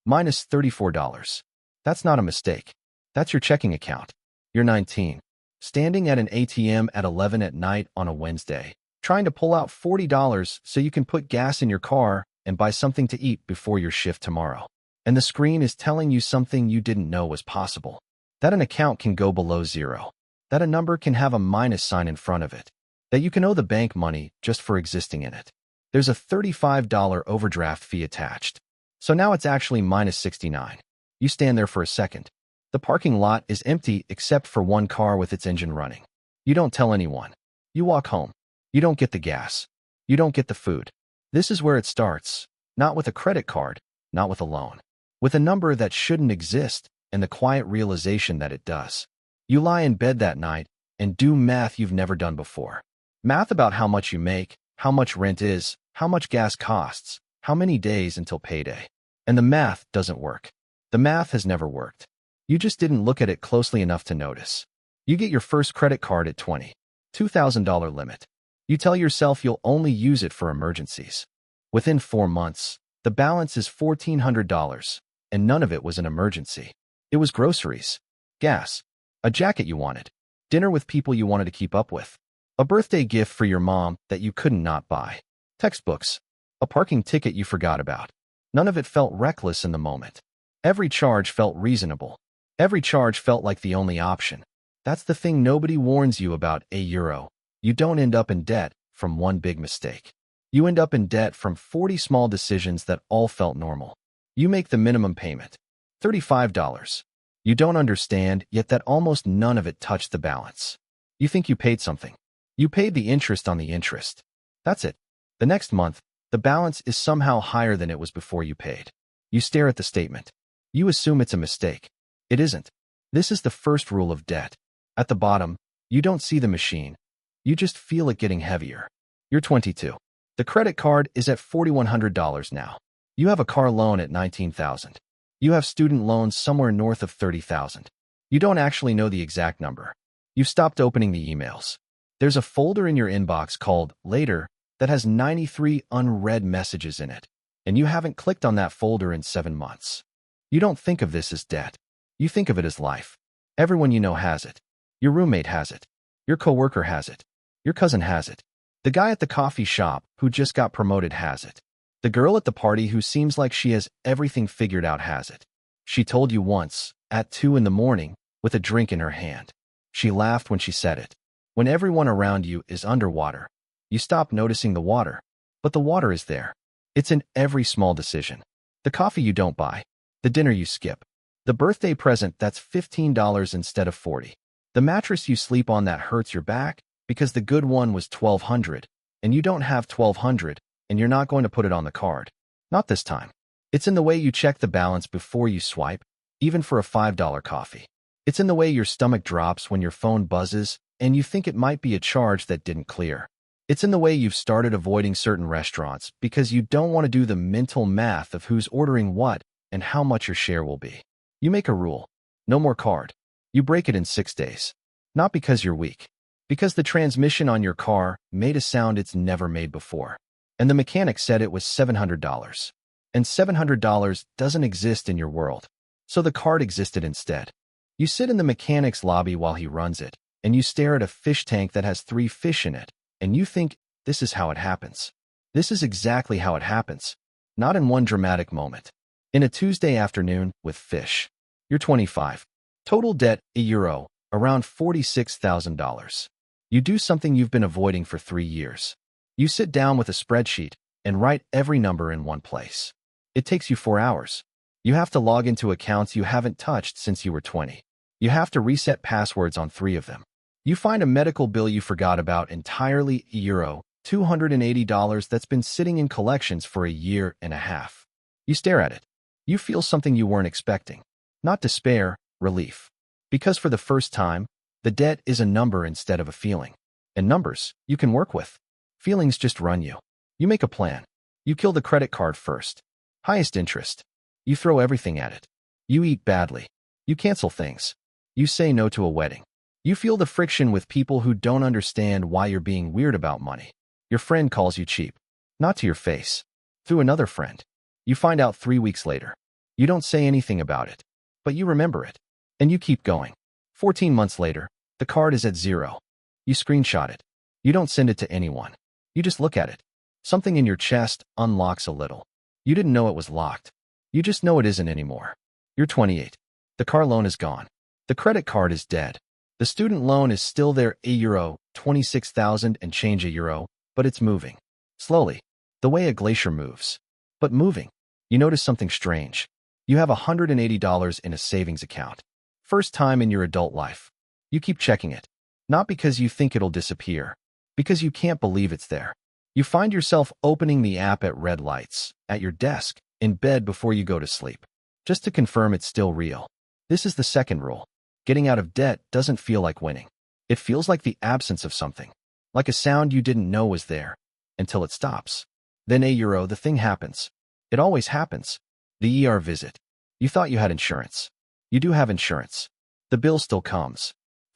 minus $34. That's not a mistake. That's your checking account. You're 19, standing at an ATM at 11 at night on a Wednesday, trying to pull out $40 so you can put gas in your car and buy something to eat before your shift tomorrow. And the screen is telling you something you didn't know was possible. That an account can go below zero. That a number can have a minus sign in front of it. That you can owe the bank money just for existing in it. There's a $35 overdraft fee attached. So now it's actually minus 69. You stand there for a second. The parking lot is empty except for one car with its engine running. You don't tell anyone. You walk home. You don't get the gas. You don't get the food. This is where it starts. Not with a credit card, not with a loan. With a number that shouldn't exist and the quiet realization that it does. You lie in bed that night and do math you've never done before. Math about how much you make, how much rent is, how much gas costs, how many days until payday. And the math doesn't work. The math has never worked. You just didn't look at it closely enough to notice. You get your first credit card at 20, $2,000 limit. You tell yourself you'll only use it for emergencies. Within 4 months, the balance is $1,400, and none of it was an emergency. It was groceries, gas, a jacket you wanted, dinner with people you wanted to keep up with, a birthday gift for your mom that you couldn't not buy, textbooks, a parking ticket you forgot about. None of it felt reckless in the moment. Every charge felt reasonable. Every charge felt like the only option. That's the thing nobody warns you about, €. You don't end up in debt from one big mistake. You end up in debt from 40 small decisions that all felt normal. You make the minimum payment, $35. You don't understand, yet that almost none of it touched the balance. You think you paid something. You paid the interest on the interest. That's it. The next month, the balance is somehow higher than it was before you paid. You stare at the statement. You assume it's a mistake. It isn't. This is the first rule of debt. At the bottom, you don't see the machine. You just feel it getting heavier. You're 22. The credit card is at $4,100 now. You have a car loan at $19,000. You have student loans somewhere north of $30,000. You don't actually know the exact number. You've stopped opening the emails. There's a folder in your inbox called Later that has 93 unread messages in it, and you haven't clicked on that folder in 7 months. You don't think of this as debt. You think of it as life. Everyone you know has it. Your roommate has it. Your coworker has it. Your cousin has it. The guy at the coffee shop who just got promoted has it. The girl at the party who seems like she has everything figured out has it. She told you once, at 2 in the morning, with a drink in her hand. She laughed when she said it. When everyone around you is underwater, you stop noticing the water. But the water is there. It's in every small decision. The coffee you don't buy. The dinner you skip. The birthday present that's $15 instead of $40. The mattress you sleep on that hurts your back because the good one was $1,200, and you don't have $1,200, and you're not going to put it on the card. Not this time. It's in the way you check the balance before you swipe, even for a $5 coffee. It's in the way your stomach drops when your phone buzzes and you think it might be a charge that didn't clear. It's in the way you've started avoiding certain restaurants because you don't want to do the mental math of who's ordering what and how much your share will be. You make a rule. No more card. You break it in 6 days. Not because you're weak. Because the transmission on your car made a sound it's never made before. And the mechanic said it was $700. And $700 doesn't exist in your world. So the card existed instead. You sit in the mechanic's lobby while he runs it, and you stare at a fish tank that has 3 fish in it, and you think, this is how it happens. This is exactly how it happens. Not in one dramatic moment. In a Tuesday afternoon with fish. You're 25. Total debt, €, around $46,000. You do something you've been avoiding for 3 years. You sit down with a spreadsheet and write every number in one place. It takes you 4 hours. You have to log into accounts you haven't touched since you were 20. You have to reset passwords on 3 of them. You find a medical bill you forgot about entirely, €, $280 that's been sitting in collections for a year and a half. You stare at it. You feel something you weren't expecting. Not despair, relief. Because for the first time, the debt is a number instead of a feeling. And numbers, you can work with. Feelings just run you. You make a plan. You kill the credit card first. Highest interest. You throw everything at it. You eat badly. You cancel things. You say no to a wedding. You feel the friction with people who don't understand why you're being weird about money. Your friend calls you cheap. Not to your face. Through another friend. You find out 3 weeks later. You don't say anything about it, but you remember it. And you keep going. 14 months later, the card is at zero. You screenshot it. You don't send it to anyone. You just look at it. Something in your chest unlocks a little. You didn't know it was locked. You just know it isn't anymore. You're 28. The car loan is gone. The credit card is dead. The student loan is still there, euro 26,000 and change euro, but it's moving. Slowly. The way a glacier moves. But moving. You notice something strange. You have $180 in a savings account. First time in your adult life. You keep checking it. Not because you think it'll disappear. Because you can't believe it's there. You find yourself opening the app at red lights, at your desk, in bed before you go to sleep. Just to confirm it's still real. This is the second rule. Getting out of debt doesn't feel like winning. It feels like the absence of something. Like a sound you didn't know was there. Until it stops. Then euro, the thing happens. It always happens. The ER visit. You thought you had insurance. You do have insurance. The bill still comes.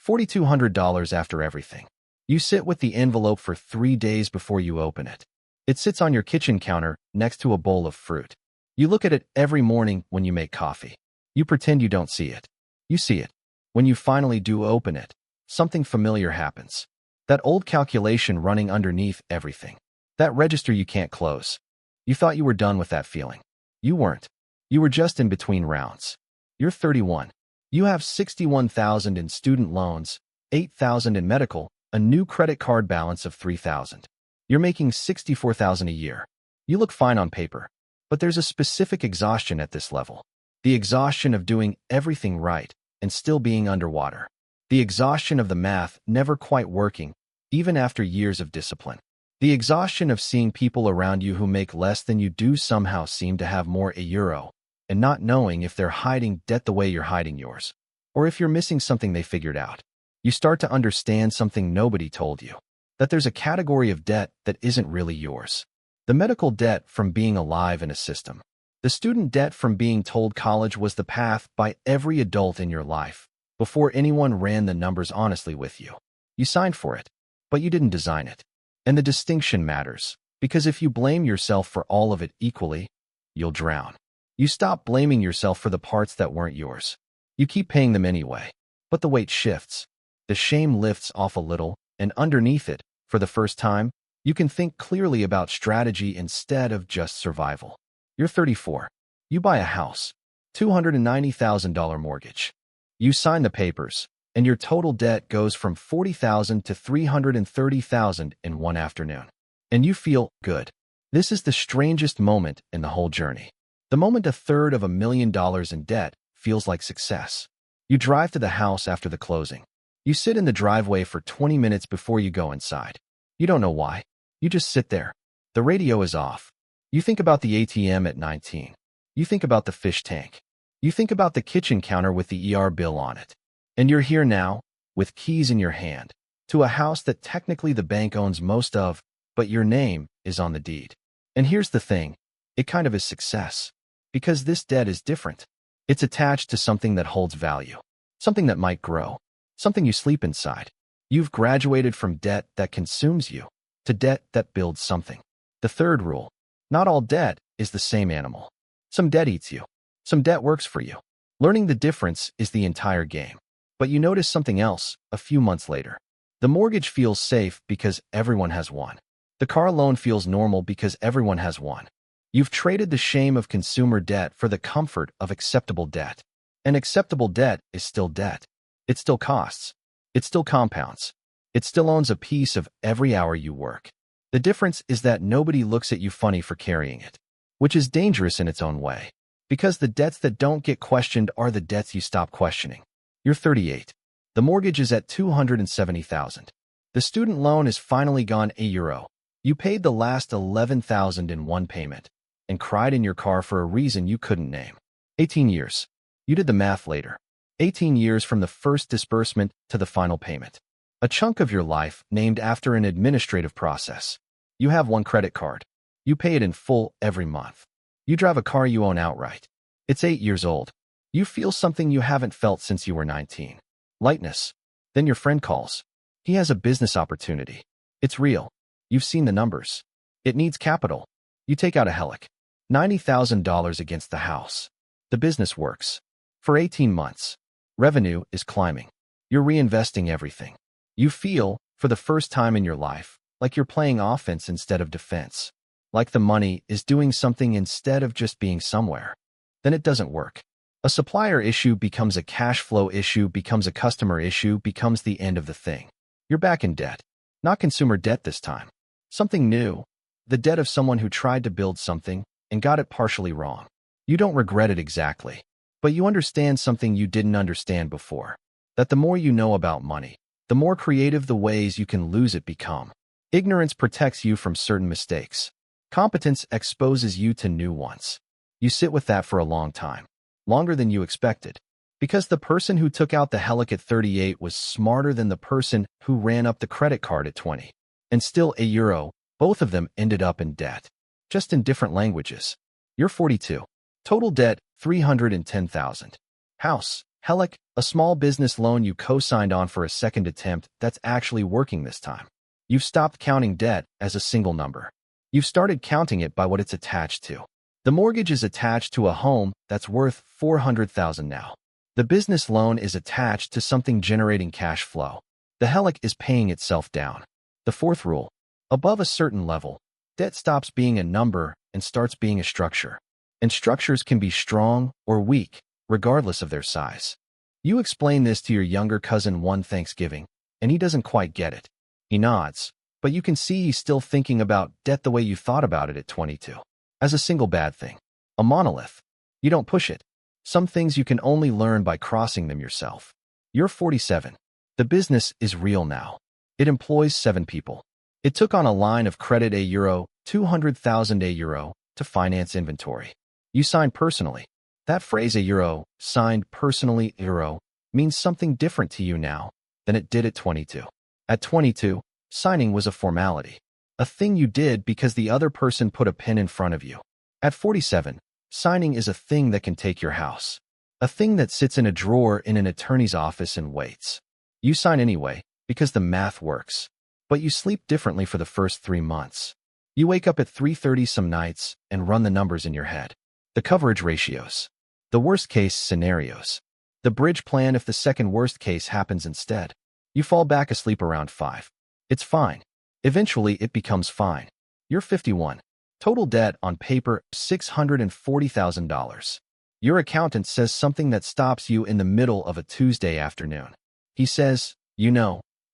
$4,200 after everything. You sit with the envelope for 3 days before you open it. It sits on your kitchen counter next to a bowl of fruit. You look at it every morning when you make coffee. You pretend you don't see it. You see it. When you finally do open it, something familiar happens. That old calculation running underneath everything. That register you can't close. You thought you were done with that feeling. You weren't. You were just in between rounds. You're 31. You have $61,000 in student loans, $8,000 in medical, a new credit card balance of $3,000. You're making $64,000 a year. You look fine on paper. But there's a specific exhaustion at this level. The exhaustion of doing everything right and still being underwater. The exhaustion of the math never quite working, even after years of discipline. The exhaustion of seeing people around you who make less than you do somehow seem to have more euro, and not knowing if they're hiding debt the way you're hiding yours, or if you're missing something they figured out. You start to understand something nobody told you, that there's a category of debt that isn't really yours. The medical debt from being alive in a system. The student debt from being told college was the path by every adult in your life, before anyone ran the numbers honestly with you. You signed for it, but you didn't design it. And the distinction matters, because if you blame yourself for all of it equally, you'll drown. You stop blaming yourself for the parts that weren't yours. You keep paying them anyway, but the weight shifts. The shame lifts off a little, and underneath it, for the first time, you can think clearly about strategy instead of just survival. You're 34. You buy a house. $290,000 mortgage. You sign the papers, and your total debt goes from $40,000 to $330,000 in one afternoon. And you feel good. This is the strangest moment in the whole journey. The moment $333,000 in debt feels like success. You drive to the house after the closing. You sit in the driveway for 20 minutes before you go inside. You don't know why. You just sit there. The radio is off. You think about the ATM at 19. You think about the fish tank. You think about the kitchen counter with the ER bill on it. And you're here now, with keys in your hand, to a house that technically the bank owns most of, but your name is on the deed. And here's the thing, it kind of is success. Because this debt is different. It's attached to something that holds value. Something that might grow. Something you sleep inside. You've graduated from debt that consumes you, to debt that builds something. The third rule, not all debt is the same animal. Some debt eats you. Some debt works for you. Learning the difference is the entire game. But you notice something else a few months later. The mortgage feels safe because everyone has one. The car loan feels normal because everyone has one. You've traded the shame of consumer debt for the comfort of acceptable debt. And acceptable debt is still debt. It still costs. It still compounds. It still owns a piece of every hour you work. The difference is that nobody looks at you funny for carrying it, which is dangerous in its own way. Because the debts that don't get questioned are the debts you stop questioning. You're 38. The mortgage is at $270,000. The student loan is finally gone €1. You paid the last $11,000 in one payment and cried in your car for a reason you couldn't name. 18 years. You did the math later. 18 years from the first disbursement to the final payment. A chunk of your life named after an administrative process. You have one credit card. You pay it in full every month. You drive a car you own outright. It's 8 years old. You feel something you haven't felt since you were 19. Lightness. Then your friend calls. He has a business opportunity. It's real. You've seen the numbers. It needs capital. You take out a helic. $90,000 against the house. The business works. For 18 months, revenue is climbing. You're reinvesting everything. You feel, for the first time in your life, like you're playing offense instead of defense. Like the money is doing something instead of just being somewhere. Then it doesn't work. A supplier issue becomes a cash flow issue, becomes a customer issue, becomes the end of the thing. You're back in debt. Not consumer debt this time. Something new. The debt of someone who tried to build something and got it partially wrong. You don't regret it exactly, but you understand something you didn't understand before. That the more you know about money, the more creative the ways you can lose it become. Ignorance protects you from certain mistakes. Competence exposes you to new ones. You sit with that for a long time. Longer than you expected. Because the person who took out the helic at 38 was smarter than the person who ran up the credit card at 20. And still €1, both of them ended up in debt. Just in different languages. You're 42. Total debt, $310,000. House, helic, a small business loan you co-signed on for a second attempt that's actually working this time. You've stopped counting debt as a single number. You've started counting it by what it's attached to. The mortgage is attached to a home that's worth $400,000 now. The business loan is attached to something generating cash flow. The helic is paying itself down. The fourth rule. Above a certain level, debt stops being a number and starts being a structure. And structures can be strong or weak, regardless of their size. You explain this to your younger cousin one Thanksgiving, and he doesn't quite get it. He nods, but you can see he's still thinking about debt the way you thought about it at 22. As a single bad thing. A monolith. You don't push it. Some things you can only learn by crossing them yourself. You're 47. The business is real now. It employs 7 people. It took on a line of credit €200,000 to finance inventory. You signed personally. That phrase euro, signed personally euro, means something different to you now than it did at 22. At 22, signing was a formality. A thing you did because the other person put a pen in front of you. At 47, signing is a thing that can take your house. A thing that sits in a drawer in an attorney's office and waits. You sign anyway, because the math works. But you sleep differently for the first 3 months. You wake up at 3:30 some nights and run the numbers in your head. The coverage ratios. The worst-case scenarios. The bridge plan if the second worst case happens instead. You fall back asleep around 5. It's fine. Eventually, it becomes fine. You're 51. Total debt on paper, $640,000. Your accountant says something that stops you in the middle of a Tuesday afternoon. He says,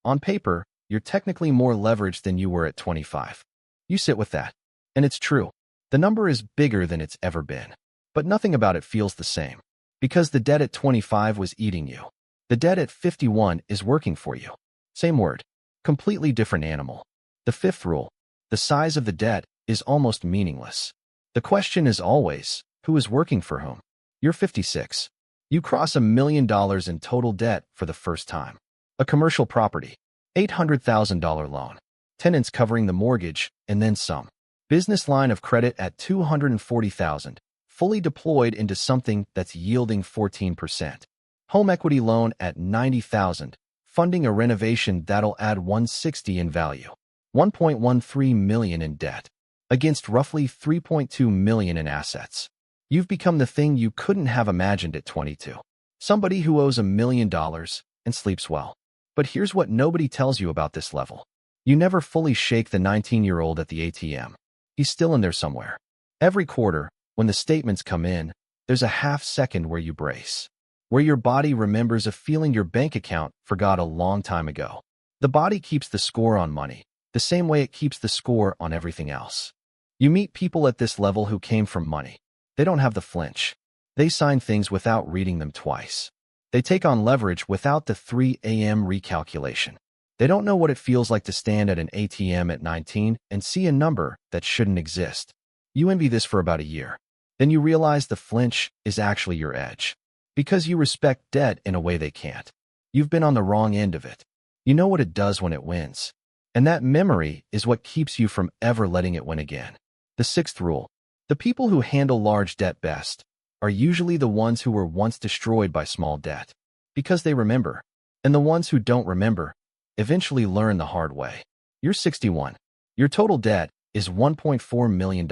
on paper, you're technically more leveraged than you were at 25. You sit with that. And it's true. The number is bigger than it's ever been. But nothing about it feels the same. Because the debt at 25 was eating you. The debt at 51 is working for you. Same word. Completely different animal. The fifth rule. The size of the debt is almost meaningless. The question is always, who is working for whom? You're 56. You cross $1 million in total debt for the first time. A commercial property. $800,000 loan. Tenants covering the mortgage, and then some. Business line of credit at $240,000, fully deployed into something that's yielding 14%. Home equity loan at $90,000, funding a renovation that'll add $160 in value. $1.13 million in debt, against roughly $3.2 million in assets. You've become the thing you couldn't have imagined at 22. Somebody who owes $1 million and sleeps well. But here's what nobody tells you about this level. You never fully shake the 19-year-old at the ATM. He's still in there somewhere. Every quarter, when the statements come in, there's a half second where you brace. Where your body remembers a feeling your bank account forgot a long time ago. The body keeps the score on money, the same way it keeps the score on everything else. You meet people at this level who came from money. They don't have the flinch. They sign things without reading them twice. They take on leverage without the 3 a.m. recalculation. They don't know what it feels like to stand at an ATM at 19 and see a number that shouldn't exist. You envy this for about a year. Then you realize the flinch is actually your edge. Because you respect debt in a way they can't. You've been on the wrong end of it. You know what it does when it wins. And that memory is what keeps you from ever letting it win again. The sixth rule. The people who handle large debt best are usually the ones who were once destroyed by small debt. Because they remember. And the ones who don't remember eventually learn the hard way. You're 61. Your total debt is $1.4 million.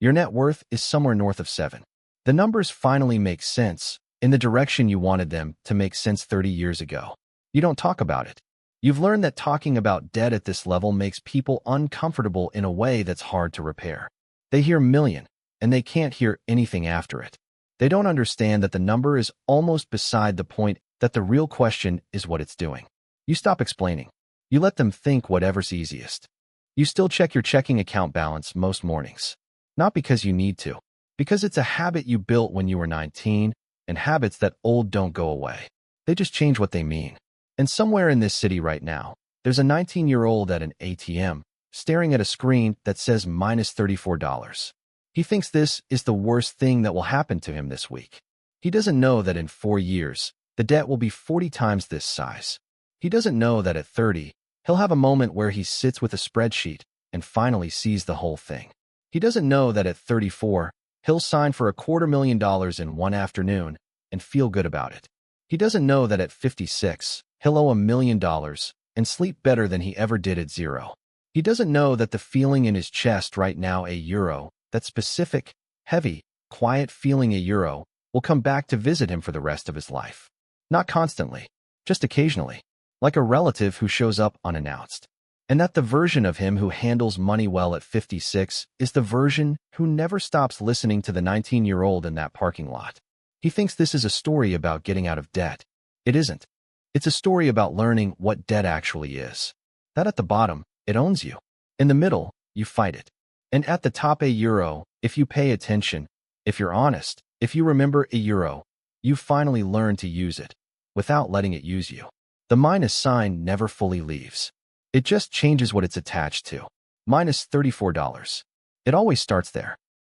Your net worth is somewhere north of 7. The numbers finally make sense in the direction you wanted them to make sense 30 years ago. You don't talk about it. You've learned that talking about debt at this level makes people uncomfortable in a way that's hard to repair. They hear million, and they can't hear anything after it. They don't understand that the number is almost beside the point, that the real question is what it's doing. You stop explaining. You let them think whatever's easiest. You still check your checking account balance most mornings. Not because you need to, because it's a habit you built when you were 19, and habits that old don't go away. They just change what they mean. And somewhere in this city right now, there's a 19-year-old at an ATM, staring at a screen that says minus $34. He thinks this is the worst thing that will happen to him this week. He doesn't know that in 4 years, the debt will be 40 times this size. He doesn't know that at 30, he'll have a moment where he sits with a spreadsheet and finally sees the whole thing. He doesn't know that at 34, he'll sign for $250,000 in one afternoon and feel good about it. He doesn't know that at 56, he'll owe $1 million and sleep better than he ever did at 0. He doesn't know that the feeling in his chest right now, that specific, heavy, quiet feeling, will come back to visit him for the rest of his life. Not constantly, just occasionally, like a relative who shows up unannounced. And that the version of him who handles money well at 56 is the version who never stops listening to the 19-year-old in that parking lot. He thinks this is a story about getting out of debt. It isn't. It's a story about learning what debt actually is. That at the bottom, it owns you. In the middle, you fight it. And at the top, if you pay attention, if you're honest, if you remember you finally learn to use it without letting it use you. The minus sign never fully leaves. It just changes what it's attached to. Minus $34. It always starts there.